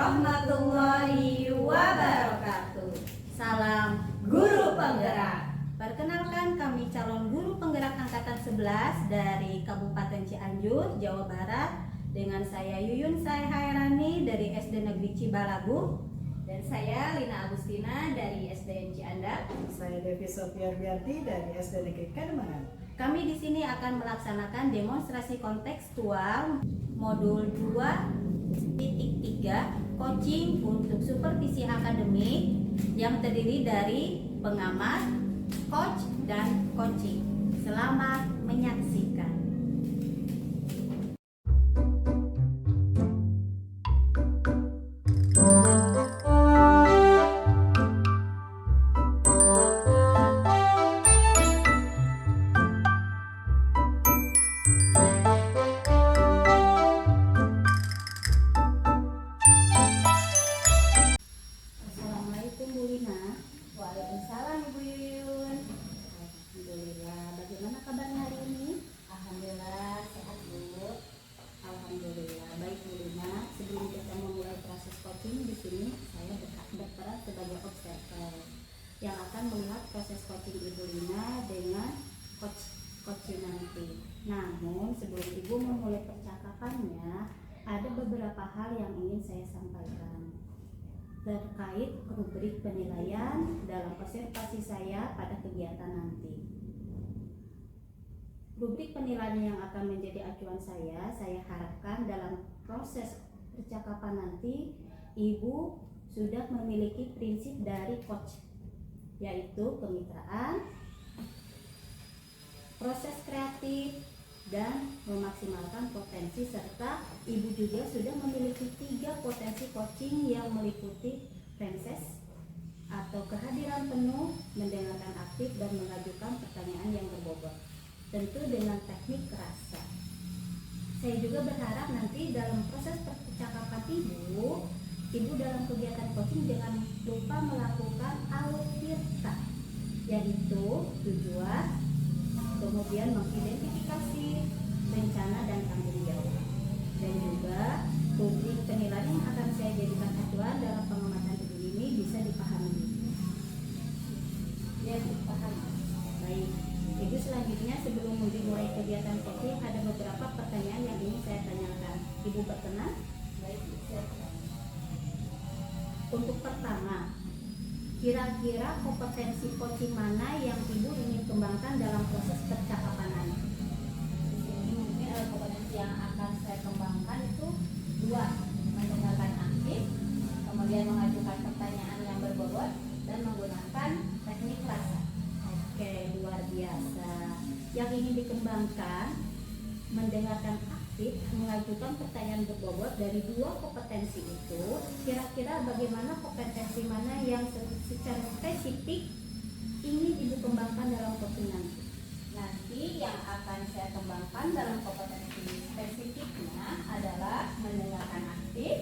warahmatullahi wabarakatuh. Salam Guru Penggerak. Perkenalkan, kami calon guru penggerak angkatan 11 dari Kabupaten Cianjur, Jawa Barat. Dengan saya Yuyun Sai Hairani dari SD Negeri Cibalagu. Dan saya Lina Agustina dari SDN Ciandak. Saya Devi Sofiar Biarti dari SD Negeri Kademangan. Kami di sini akan melaksanakan demonstrasi kontekstual modul 2.3 coaching untuk supervisi akademik yang terdiri dari pengamat, coach, dan coaching. Selamat menyaksikan. Assalamualaikum Bu Lina. Waalaikumsalam Ibu Yuyun. Alhamdulillah. Bagaimana kabarnya hari ini? Alhamdulillah sehat Bu. Alhamdulillah. Baik Bu Lina. Sebelum kita memulai proses coaching di sini, saya berperan sebagai observer yang akan melihat proses coaching Ibu Lina dengan coaching nanti. Namun sebelum Ibu memulai percakapannya, ada beberapa hal yang ingin saya sampaikan terkait rubrik penilaian dalam observasi saya pada kegiatan nanti. Rubrik penilaian yang akan menjadi acuan saya harapkan dalam proses percakapan nanti Ibu sudah memiliki prinsip dari coach, yaitu kemitraan, proses kreatif, dan memaksimalkan potensi, serta Ibu juga sudah memiliki 3 potensi coaching yang meliputi princess atau kehadiran penuh, mendengarkan aktif, dan mengajukan pertanyaan yang berbobot, tentu dengan teknik rasa. Saya juga berharap nanti dalam proses percakapan Ibu dalam kegiatan coaching jangan lupa melakukan alutirta, yaitu tujuan, kemudian mengidentifikasi rencana dan tanggung jawab, dan juga rubrik penilaian yang akan saya jadikan acuan dalam pengamatan Ibu ini bisa dipahami. Ya, dipahami. Baik, Ibu selanjutnya sebelum dimulai kegiatan coaching ada beberapa pertanyaan yang ingin saya tanyakan. Ibu berkenan? Baik, siap. Untuk pertama, kira-kira kompetensi coaching mana yang Ibu ingin kembangkan dalam proses percakapan nanti? Di sini mungkin kompetensi yang akan saya kembangkan itu 2, mendengarkan aktif, kemudian mengajukan pertanyaan yang berbobot, dan menggunakan teknik rasa. Oke, luar biasa. Yang ingin dikembangkan, mendengarkan aktif, mengajukan pertanyaan berbobot. Dari 2 kompetensi itu, kira-kira bagaimana kompetensi mana yang secara spesifik ingin Ibu kembangkan dalam coaching nanti? Nanti yang akan saya kembangkan dalam kompetensi spesifiknya adalah mendengarkan aktif,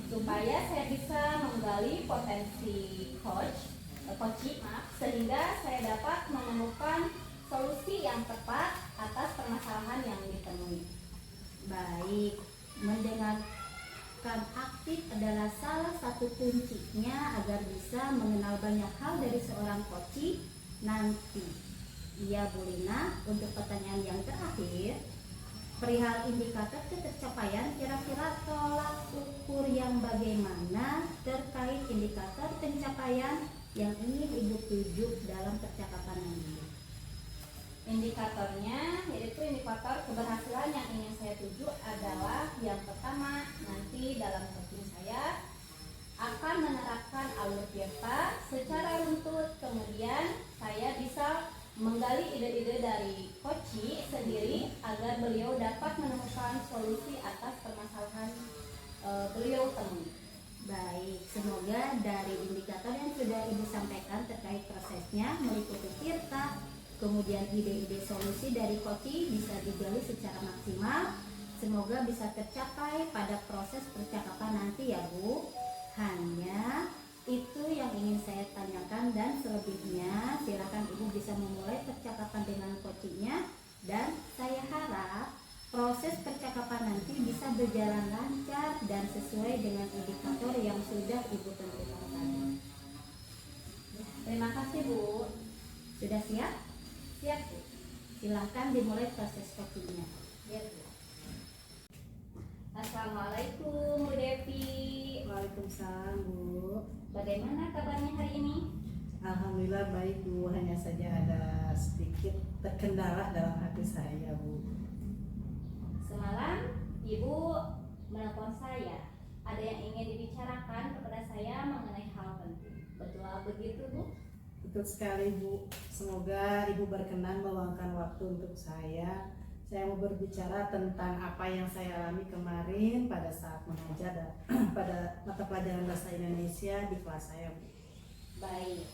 supaya saya bisa menggali potensi coaching, sehingga saya dapat menemukan solusi yang tepat atas permasalahan yang ditemui. Baik, mendengarkan aktif adalah salah satu kuncinya agar bisa mengenal banyak hal dari seorang coach nanti. Iya Bu Lina, untuk pertanyaan yang terakhir, perihal indikator ketercapaian, kira-kira tolak ukur yang bagaimana terkait indikator pencapaian yang ingin Ibu tuju dalam percakapan ini? Indikatornya yaitu indikator keberhasilan yang ingin saya tuju adalah yang pertama, nanti dalam coaching saya akan menerapkan alur tirta secara runtut, kemudian saya bisa menggali ide-ide dari coach sendiri agar beliau dapat menemukan solusi atas permasalahan beliau temui. Baik, semoga dari indikator yang sudah Ibu sampaikan terkait prosesnya meliputi tirta, kemudian ide-ide solusi dari coach bisa digali secara maksimal. Semoga bisa tercapai pada proses percakapan nanti ya Bu. Hanya itu yang ingin saya tanyakan, dan selebihnya silakan Ibu bisa memulai percakapan dengan coachnya, dan saya harap proses percakapan nanti bisa berjalan lancar dan sesuai dengan indikator yang sudah Ibu tentukan tadi. Terima kasih Bu. Sudah siap? Siap Bu. Silahkan dimulai proses coachingnya. Ya Bu. Assalamualaikum Bu Devi. Waalaikumsalam Bu. Bagaimana kabarnya hari ini? Alhamdulillah baik Bu, hanya saja ada sedikit terkendala dalam hati saya Bu. Semalam Ibu menelpon saya. Ada yang ingin dibicarakan kepada saya mengenai hal penting. Betul begitu Bu? Betul sekali Bu, semoga Ibu berkenan meluangkan waktu untuk saya. Saya mau berbicara tentang apa yang saya alami kemarin pada saat mengajar pada mata pelajaran bahasa Indonesia di kelas saya Bu. Baik.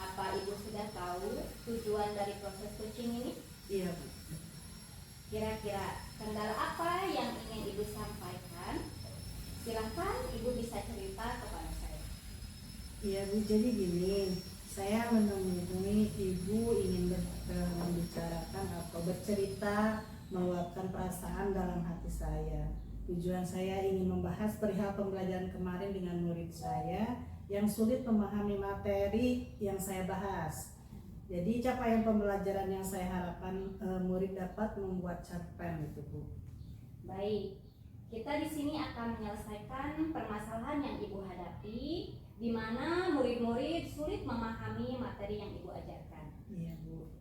Apa Ibu sudah tahu tujuan dari proses coaching ini? Iya Bu. Kira-kira kendala apa yang ingin Ibu sampaikan? Silahkan Ibu bisa cerita kepada saya. Iya Bu, jadi gini, saya menemui Ibu ingin membicarakan atau bercerita, meluapkan perasaan dalam hati saya. Tujuan saya ingin membahas perihal pembelajaran kemarin dengan murid saya yang sulit memahami materi yang saya bahas. Jadi capaian pembelajaran yang saya harapkan murid dapat membuat cerpen itu Bu. Baik, kita di sini akan menyelesaikan permasalahan yang Ibu hadapi, di mana murid-murid sulit memahami materi yang Ibu ajarkan. Iya Bu.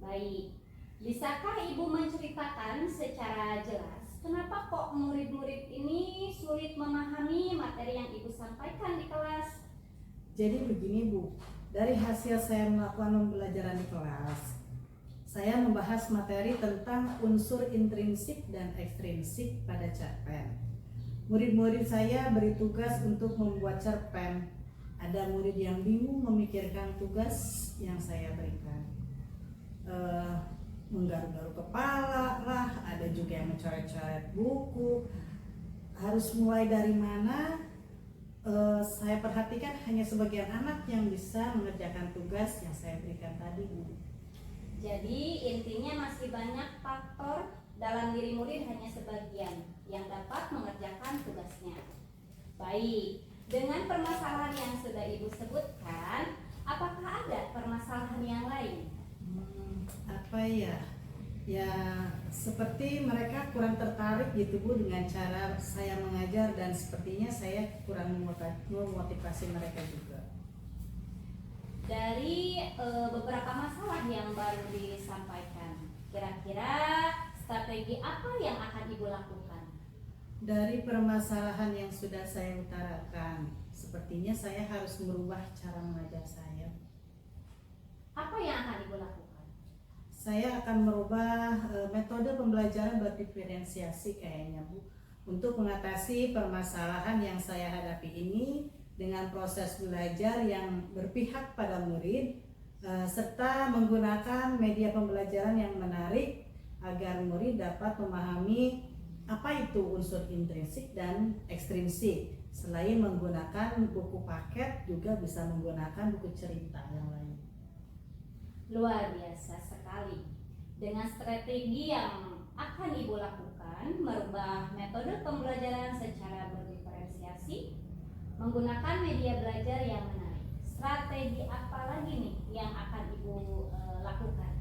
Baik, bisakah Ibu menceritakan secara jelas kenapa kok murid-murid ini sulit memahami materi yang Ibu sampaikan di kelas? Jadi begini Bu, dari hasil saya melakukan pembelajaran di kelas, saya membahas materi tentang unsur intrinsik dan ekstrinsik pada cerpen. Murid-murid saya beri tugas untuk membuat cerpen. Ada murid yang bingung memikirkan tugas yang saya berikan. Menggaruk-garuk kepala lah, ada juga yang mencoret-coret buku. Harus mulai dari mana? Saya perhatikan hanya sebagian anak yang bisa mengerjakan tugas yang saya berikan tadi Bu. Jadi intinya masih banyak faktor dalam diri murid, hanya sebagian yang dapat mengerjakan tugasnya. Baik, dengan permasalahan yang sudah Ibu sebutkan, apakah ada permasalahan yang lain? Apa ya? Ya seperti mereka kurang tertarik gitu Bu dengan cara saya mengajar, dan sepertinya saya kurang memotivasi mereka juga. Dari beberapa masalah yang baru disampaikan, kira-kira strategi apa yang akan Ibu lakukan? Dari permasalahan yang sudah saya utarakan, sepertinya saya harus merubah cara mengajar saya. Apa yang akan Ibu lakukan? Saya akan merubah metode pembelajaran berdiferensiasi kayaknya Bu, untuk mengatasi permasalahan yang saya hadapi ini dengan proses belajar yang berpihak pada murid, serta menggunakan media pembelajaran yang menarik agar murid dapat memahami apa itu unsur intrinsik dan ekstrinsik. Selain menggunakan buku paket, juga bisa menggunakan buku cerita yang lain. Luar biasa sekali. Dengan strategi yang akan Ibu lakukan, merubah metode pembelajaran secara berdiferensiasi, menggunakan media belajar yang menarik. Strategi apa lagi nih yang akan Ibu lakukan?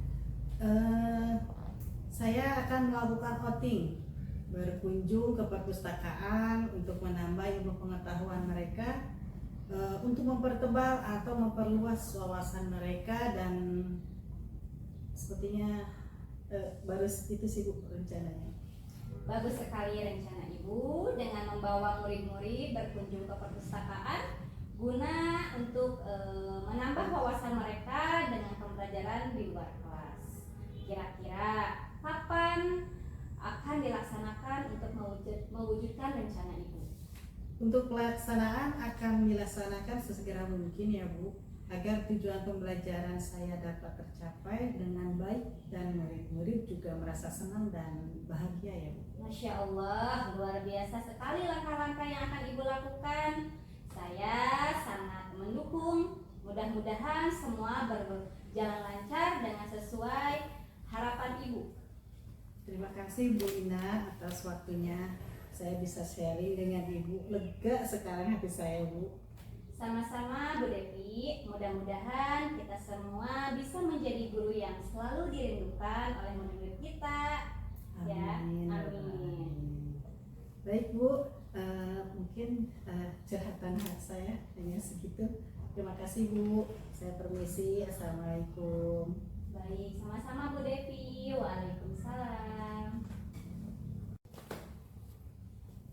Saya akan melakukan outing, berkunjung ke perpustakaan untuk menambah ilmu pengetahuan mereka, untuk mempertebal atau memperluas wawasan mereka, dan sepertinya baru itu sih Bu rencananya. Bagus sekali rencana Ibu dengan membawa murid-murid berkunjung ke perpustakaan guna untuk menambah wawasan mereka dengan pembelajaran di luar kelas. Kira-kira kapan akan dilaksanakan untuk mewujudkan rencana Ibu? Untuk pelaksanaan akan dilaksanakan sesegera mungkin ya Bu, agar tujuan pembelajaran saya dapat tercapai dengan baik dan murid-murid juga merasa senang dan bahagia ya Bu. Masya Allah, luar biasa sekali langkah-langkah yang akan Ibu lakukan. Saya sangat mendukung. Mudah-mudahan semua berjalan lancar dengan sesuai harapan Ibu. Terima kasih Bu Ina atas waktunya. Saya bisa sharing dengan Ibu. Lega sekarang hati saya, Bu. Sama-sama Bu Devi, mudah-mudahan kita semua bisa menjadi guru yang selalu dirindukan oleh murid-murid kita. Ya, Amin. amin. Baik Bu, mungkin curhatan saya hanya segitu. Terima kasih Bu. Saya permisi. Assalamualaikum. Baik, sama-sama Bu Devi. Waalaikumsalam.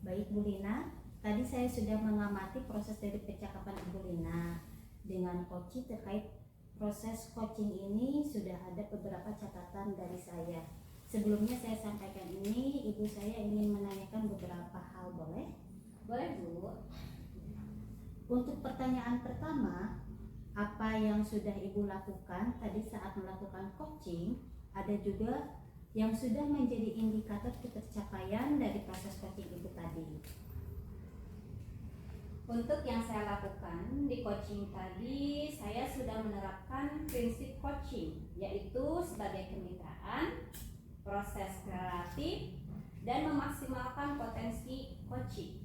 Baik Bu Lina, tadi saya sudah mengamati proses dari percakapan Ibu Lina dengan Koci terkait proses coaching ini. Sudah ada beberapa catatan dari saya. Sebelumnya saya sampaikan ini, ibu saya ingin menanyakan beberapa hal, boleh? Boleh Bu? Untuk pertanyaan pertama, apa yang sudah ibu lakukan tadi saat melakukan coaching, ada juga yang sudah menjadi indikator ketercapaian dari proses coaching ibu tadi. Untuk yang saya lakukan di coaching tadi, saya sudah menerapkan prinsip coaching, yaitu sebagai kemitraan, proses kreatif, dan memaksimalkan potensi coaching.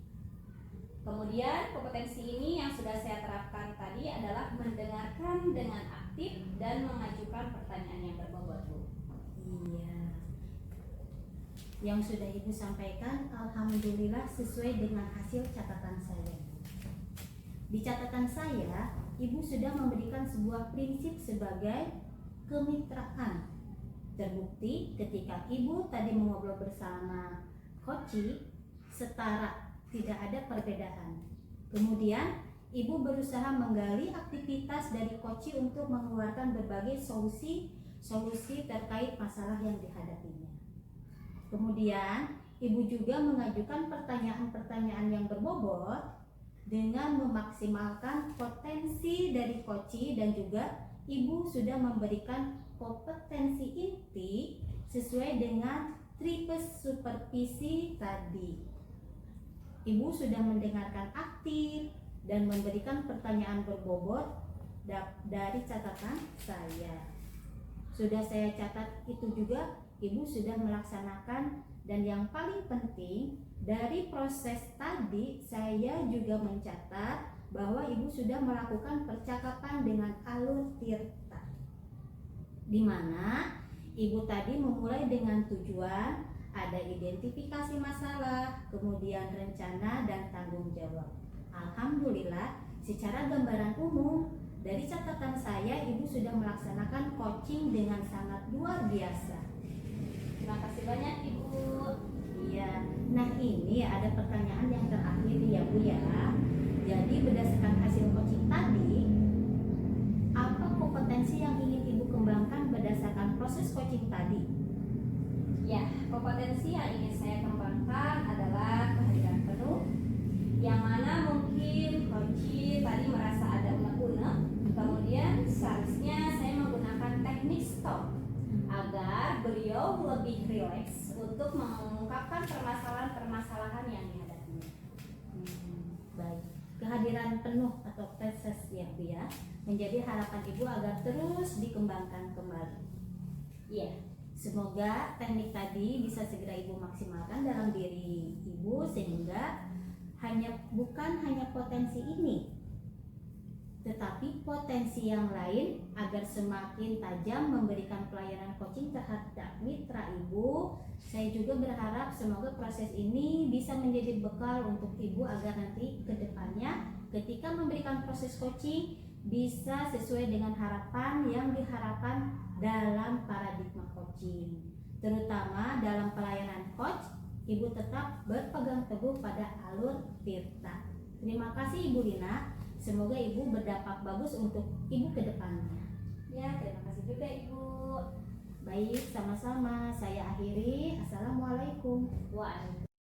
Kemudian kompetensi ini yang sudah saya terapkan tadi adalah mendengarkan dengan aktif dan mengajukan pertanyaan yang berbobot, Bu. Iya. Yang sudah ibu sampaikan, alhamdulillah sesuai dengan hasil catatan saya. Di catatan saya, ibu sudah memberikan sebuah prinsip sebagai kemitraan. Terbukti ketika ibu tadi mengobrol bersama Koci, setara, tidak ada perbedaan. Kemudian ibu berusaha menggali aktivitas dari Koci untuk mengeluarkan berbagai solusi terkait masalah yang dihadapinya. Kemudian ibu juga mengajukan pertanyaan-pertanyaan yang berbobot dengan memaksimalkan potensi dari Koci, dan juga ibu sudah memberikan kompetensi inti sesuai dengan tripes supervisi tadi. Ibu sudah mendengarkan aktif dan memberikan pertanyaan berbobot dari catatan saya. Sudah saya catat itu juga, ibu sudah melaksanakan, dan yang paling penting dari proses tadi saya juga mencatat bahwa ibu sudah melakukan percakapan dengan alur tirta, di mana ibu tadi memulai dengan tujuan, ada identifikasi masalah, kemudian rencana dan tanggung jawab. Alhamdulillah, secara gambaran umum dari catatan saya, ibu sudah melaksanakan coaching dengan sangat luar biasa. Terima kasih banyak Ibu. Iya. Nah, ini ada pertanyaan yang terakhir ya Bu ya. Jadi berdasarkan hasil coaching tadi, apa kompetensi yang ingin ibu kembangkan berdasarkan proses coaching tadi? Ya, kompetensi yang ingin saya kembangkan adalah kehadiran penuh, yang mana mungkin Koci tadi merasa ada unek-unek. Kemudian seharusnya saya menggunakan teknik stop agar beliau lebih rileks untuk mengungkapkan permasalahan-permasalahan yang dihadapinya. Baik, kehadiran penuh atau proses ya Bu ya, menjadi harapan ibu agar terus dikembangkan kembali. Iya. Semoga teknik tadi bisa segera ibu maksimalkan dalam diri ibu, sehingga bukan hanya potensi ini, tetapi potensi yang lain agar semakin tajam memberikan pelayanan coaching terhadap mitra ibu. Saya juga berharap semoga proses ini bisa menjadi bekal untuk ibu agar nanti ke depannya ketika memberikan proses coaching bisa sesuai dengan harapan yang diharapkan dalam paradigma coaching, terutama dalam pelayanan coach. Ibu tetap berpegang teguh pada alur tirta. Terima kasih Ibu Lina. Semoga ibu berdampak bagus untuk ibu ke depannya. Ya, terima kasih juga Ibu. Baik, sama-sama. Saya akhiri. Assalamualaikum. Waalaikumsalam.